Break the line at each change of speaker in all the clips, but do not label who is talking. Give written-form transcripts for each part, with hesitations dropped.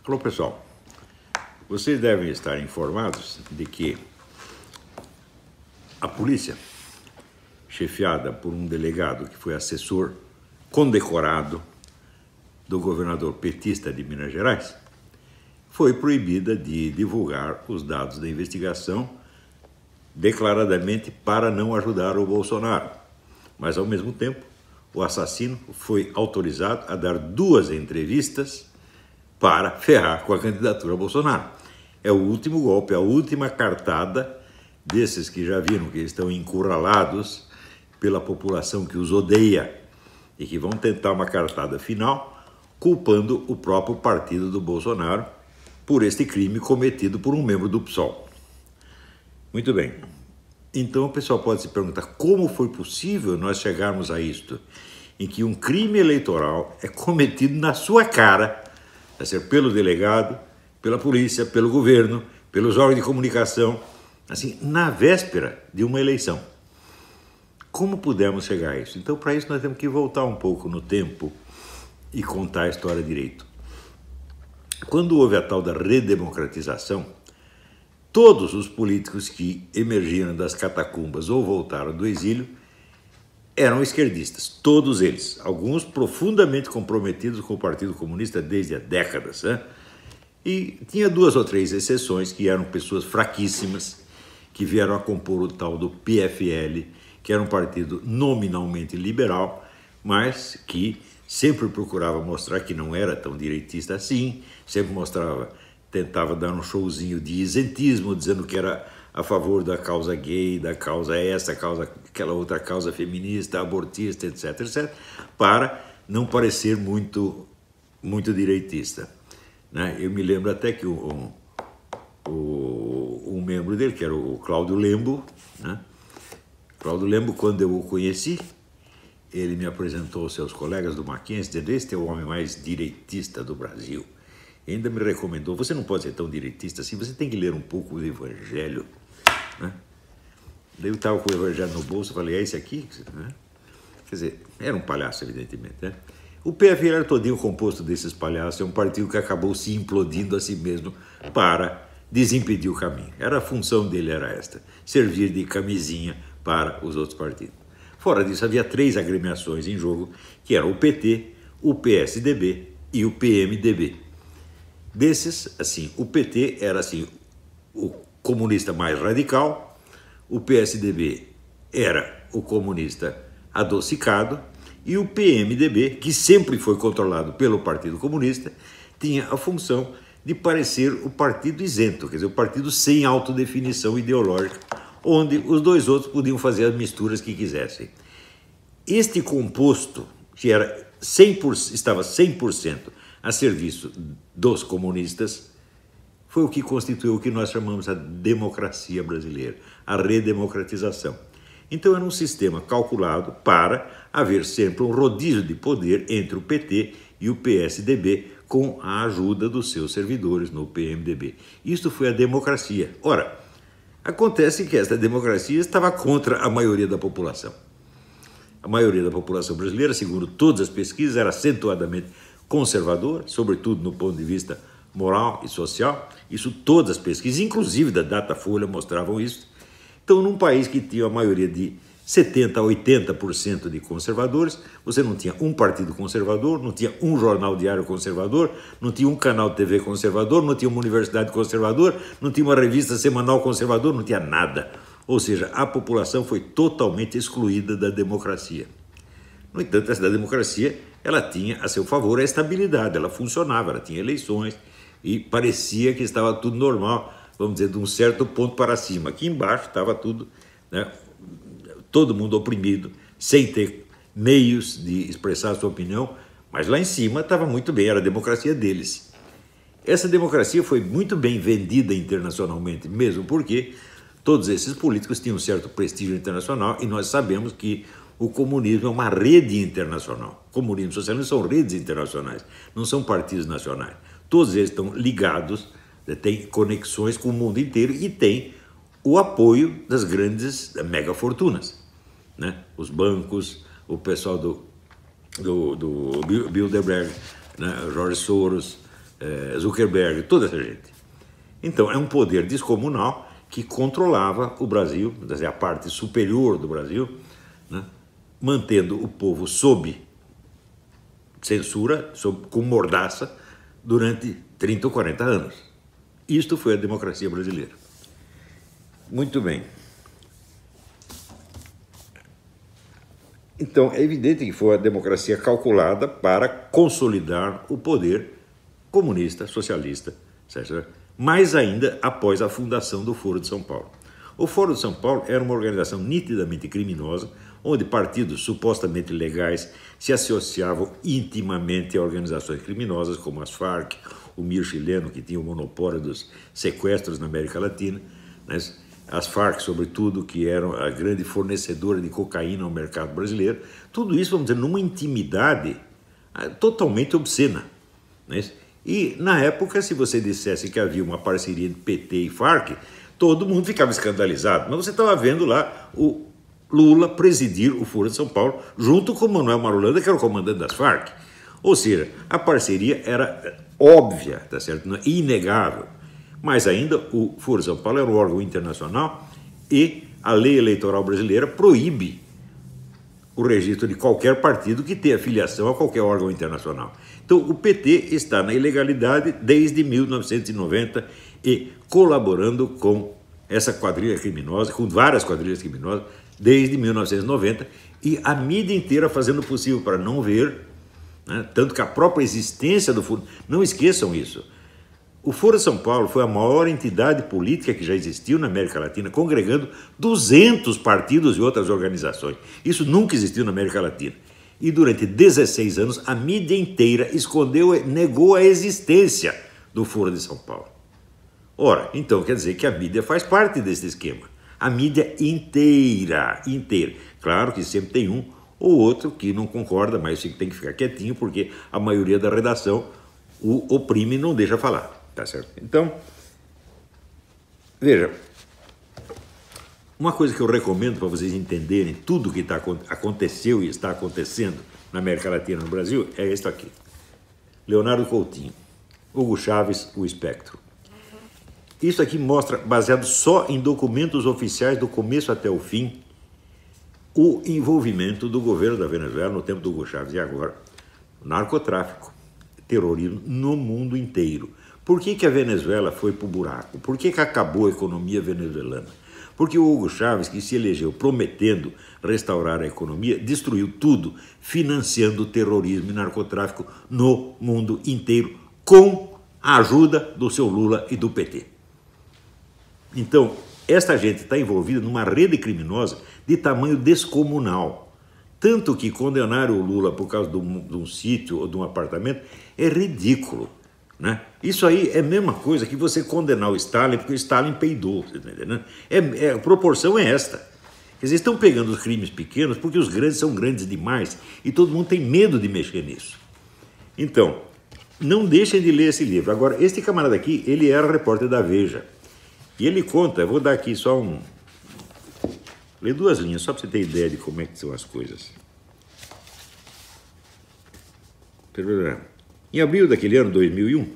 Alô, pessoal. Vocês devem estar informados de que a polícia, chefiada por um delegado que foi assessor condecorado do governador petista de Minas Gerais, foi proibida de divulgar os dados da investigação declaradamente para não ajudar o Bolsonaro. Mas, ao mesmo tempo, o assassino foi autorizado a dar 2 entrevistas para ferrar com a candidatura a Bolsonaro. É o último golpe, a última cartada desses que já viram que estão encurralados pela população que os odeia e que vão tentar uma cartada final culpando o próprio partido do Bolsonaro por este crime cometido por um membro do PSOL. Muito bem. Então o pessoal pode se perguntar como foi possível nós chegarmos a isto, em que um crime eleitoral é cometido na sua cara, a ser pelo delegado, pela polícia, pelo governo, pelos órgãos de comunicação, assim, na véspera de uma eleição. Como pudemos chegar a isso? Então, para isso, nós temos que voltar um pouco no tempo e contar a história direito. Quando houve a tal da redemocratização, todos os políticos que emergiram das catacumbas ou voltaram do exílio eram esquerdistas, todos eles, alguns profundamente comprometidos com o Partido Comunista desde há décadas, né? E tinha 2 ou 3 exceções que eram pessoas fraquíssimas, que vieram a compor o tal do PFL, que era um partido nominalmente liberal, mas que sempre procurava mostrar que não era tão direitista assim, sempre tentava dar um showzinho de isentismo, dizendo que era a favor da causa gay, da causa essa, causa aquela outra causa feminista, abortista, etc, etc, para não parecer muito direitista, né? Eu me lembro até que um membro dele, que era o Cláudio Lembo, né? Cláudio Lembo, quando eu o conheci, ele me apresentou aos seus colegas do Mackenzie, dizendo: este é o homem mais direitista do Brasil. E ainda me recomendou: você não pode ser tão direitista assim, você tem que ler um pouco o Evangelho, né? Daí eu estava com o Evangelho no bolso, falei: é esse aqui? Né? Quer dizer, era um palhaço, evidentemente, né? O PFL era todinho composto desses palhaços, é um partido que acabou se implodindo a si mesmo para desimpedir o caminho. A função dele era esta: servir de camisinha para os outros partidos. Fora disso, havia 3 agremiações em jogo, que eram o PT, o PSDB e o PMDB. Desses, assim, o PT era assim, o comunista mais radical, o PSDB era o comunista adocicado e o PMDB, que sempre foi controlado pelo Partido Comunista, tinha a função de parecer o partido isento, quer dizer, o partido sem autodefinição ideológica, onde os 2 outros podiam fazer as misturas que quisessem. Este composto, que estava 100% a serviço dos comunistas, foi o que constituiu o que nós chamamos a democracia brasileira, a redemocratização. Então era um sistema calculado para haver sempre um rodízio de poder entre o PT e o PSDB, com a ajuda dos seus servidores no PMDB. Isto foi a democracia. Ora, acontece que esta democracia estava contra a maioria da população. A maioria da população brasileira, segundo todas as pesquisas, era acentuadamente conservadora, sobretudo no ponto de vista moral e social. Isso todas as pesquisas, inclusive da Datafolha, mostravam isso. Então, num país que tinha a maioria de 70% a 80% de conservadores, você não tinha um partido conservador, não tinha um jornal diário conservador, não tinha um canal de TV conservador, não tinha uma universidade conservadora, não tinha uma revista semanal conservadora, não tinha nada. Ou seja, a população foi totalmente excluída da democracia. No entanto, essa democracia, ela tinha a seu favor a estabilidade, ela funcionava, ela tinha eleições e parecia que estava tudo normal, vamos dizer, de um certo ponto para cima. Aqui embaixo estava tudo, né, todo mundo oprimido, sem ter meios de expressar a sua opinião, mas lá em cima estava muito bem, era a democracia deles. Essa democracia foi muito bem vendida internacionalmente, mesmo porque todos esses políticos tinham um certo prestígio internacional e nós sabemos que o comunismo é uma rede internacional. O comunismo e o socialismo são redes internacionais, não são partidos nacionais. Todos eles estão ligados, têm conexões com o mundo inteiro e têm o apoio das grandes megafortunas, né? Os bancos, o pessoal do Bilderberg, né? George Soros, Zuckerberg, toda essa gente. Então, é um poder descomunal que controlava o Brasil, quer dizer, a parte superior do Brasil, né, mantendo o povo sob censura, com mordaça, durante 30 ou 40 anos. Isto foi a democracia brasileira. Muito bem. Então, é evidente que foi a democracia calculada para consolidar o poder comunista, socialista, certo? Mais ainda após a fundação do Foro de São Paulo. O Foro de São Paulo era uma organização nitidamente criminosa, onde partidos supostamente legais se associavam intimamente a organizações criminosas, como as Farc, o MIR chileno, que tinha o monopólio dos sequestros na América Latina, né? As Farc, sobretudo, que eram a grande fornecedora de cocaína ao mercado brasileiro. Tudo isso, vamos dizer, numa intimidade totalmente obscena, né? E, na época, se você dissesse que havia uma parceria de PT e Farc, todo mundo ficava escandalizado. Mas você estava vendo lá o Lula presidir o Foro de São Paulo, junto com o Manuel Marulanda, que era o comandante das Farc. Ou seja, a parceria era óbvia, tá certo? Inegável. Mais ainda, o Foro de São Paulo era um órgão internacional e a lei eleitoral brasileira proíbe o registro de qualquer partido que tenha filiação a qualquer órgão internacional. Então, o PT está na ilegalidade desde 1990 e colaborando com essa quadrilha criminosa, com várias quadrilhas criminosas, desde 1990, e a mídia inteira fazendo o possível para não ver, né? Tanto que a própria existência do Foro... Não esqueçam isso. O Foro de São Paulo foi a maior entidade política que já existiu na América Latina, congregando 200 partidos e outras organizações. Isso nunca existiu na América Latina. E durante 16 anos, a mídia inteira escondeu e negou a existência do Foro de São Paulo. Ora, então quer dizer que a mídia faz parte desse esquema. A mídia inteira, inteira. Claro que sempre tem um ou outro que não concorda, mas tem que ficar quietinho, porque a maioria da redação o oprime e não deixa falar. Tá certo? Então, veja, uma coisa que eu recomendo para vocês entenderem tudo que aconteceu e está acontecendo na América Latina e no Brasil é isso aqui. Leonardo Coutinho, Hugo Chávez, O Espectro. Isso aqui mostra, baseado só em documentos oficiais do começo até o fim, o envolvimento do governo da Venezuela no tempo do Hugo Chávez e agora, narcotráfico, terrorismo no mundo inteiro. Por que a Venezuela foi para o buraco? Por que acabou a economia venezuelana? Porque o Hugo Chávez, que se elegeu prometendo restaurar a economia, destruiu tudo, financiando o terrorismo e narcotráfico no mundo inteiro, com a ajuda do seu Lula e do PT. Então, esta gente está envolvida numa rede criminosa de tamanho descomunal. Tanto que condenar o Lula por causa de um sítio ou de um apartamento é ridículo, né? Isso aí é a mesma coisa que você condenar o Stalin porque o Stalin peidou, você tá entendendo? A proporção é esta. Quer dizer, estão pegando os crimes pequenos porque os grandes são grandes demais e todo mundo tem medo de mexer nisso. Então, não deixem de ler esse livro. Agora, este camarada aqui, ele era repórter da Veja. E ele conta, eu vou dar aqui só ler 2 linhas, só para você ter ideia de como é que são as coisas. Em abril daquele ano, 2001,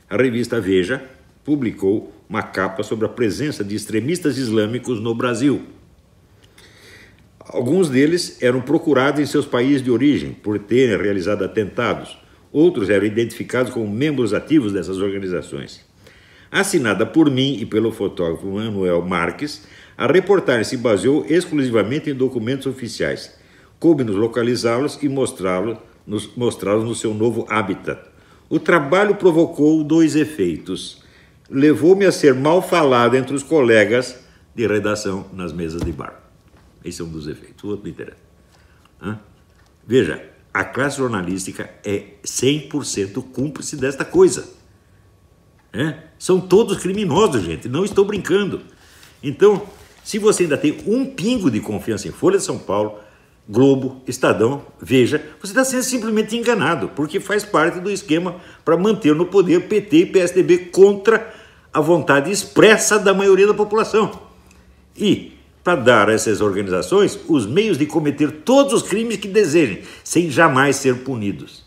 a revista Veja publicou uma capa sobre a presença de extremistas islâmicos no Brasil. Alguns deles eram procurados em seus países de origem por terem realizado atentados. Outros eram identificados como membros ativos dessas organizações. Assinada por mim e pelo fotógrafo Manuel Marques, a reportagem se baseou exclusivamente em documentos oficiais. Coube-nos localizá-los e mostrá-los no seu novo habitat. O trabalho provocou 2 efeitos. Levou-me a ser mal falado entre os colegas de redação nas mesas de bar. Esse é um dos efeitos. O outro me interessa. Veja, a classe jornalística é 100% cúmplice desta coisa. São todos criminosos, gente. Não estou brincando. Então, se você ainda tem um pingo de confiança em Folha de São Paulo, Globo, Estadão, Veja, você está sendo simplesmente enganado, porque faz parte do esquema para manter no poder PT e PSDB contra a vontade expressa da maioria da população. E para dar a essas organizações os meios de cometer todos os crimes que desejem, sem jamais ser punidos.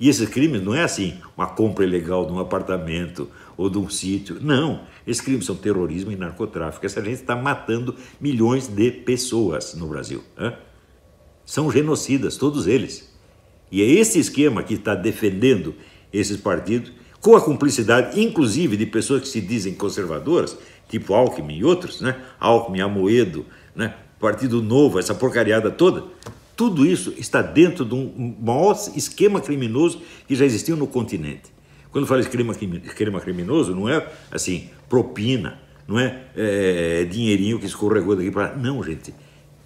E esses crimes não é assim, uma compra ilegal de um apartamento ou de um sítio. Não, esses crimes são terrorismo e narcotráfico. Essa gente está matando milhões de pessoas no Brasil. Né? São genocidas, todos eles. E é esse esquema que está defendendo esses partidos, com a cumplicidade, inclusive, de pessoas que se dizem conservadoras, tipo Alckmin e outros, né? Alckmin, Amoedo, né? Partido Novo, essa porcariada toda. Tudo isso está dentro de um maior esquema criminoso que já existiu no continente. Quando fala esquema criminoso, não é assim, propina, não é dinheirinho que escorregou daqui para lá. Não, gente,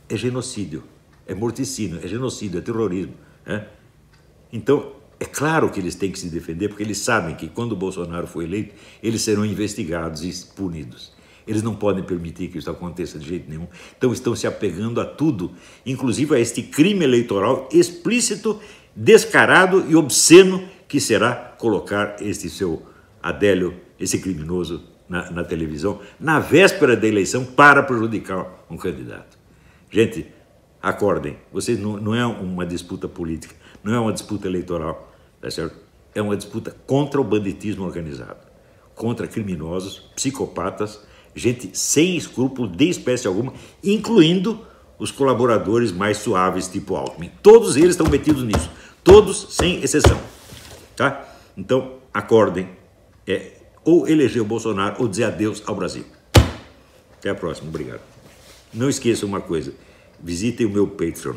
é genocídio, é morticínio, é genocídio, é terrorismo. Né? Então, é claro que eles têm que se defender, porque eles sabem que quando o Bolsonaro for eleito, eles serão investigados e punidos. Eles não podem permitir que isso aconteça de jeito nenhum. Então estão se apegando a tudo, inclusive a este crime eleitoral explícito, descarado e obsceno que será colocar este seu Adélio, esse criminoso, na televisão, na véspera da eleição, para prejudicar um candidato. Gente, acordem, vocês não é uma disputa política, não é uma disputa eleitoral, tá certo? É uma disputa contra o banditismo organizado, contra criminosos, psicopatas, gente sem escrúpulo de espécie alguma, incluindo os colaboradores mais suaves, tipo Alckmin. Todos eles estão metidos nisso, todos sem exceção, tá? Então, acordem, ou eleger o Bolsonaro ou dizer adeus ao Brasil. Até a próxima, obrigado. Não esqueçam uma coisa, visitem o meu Patreon.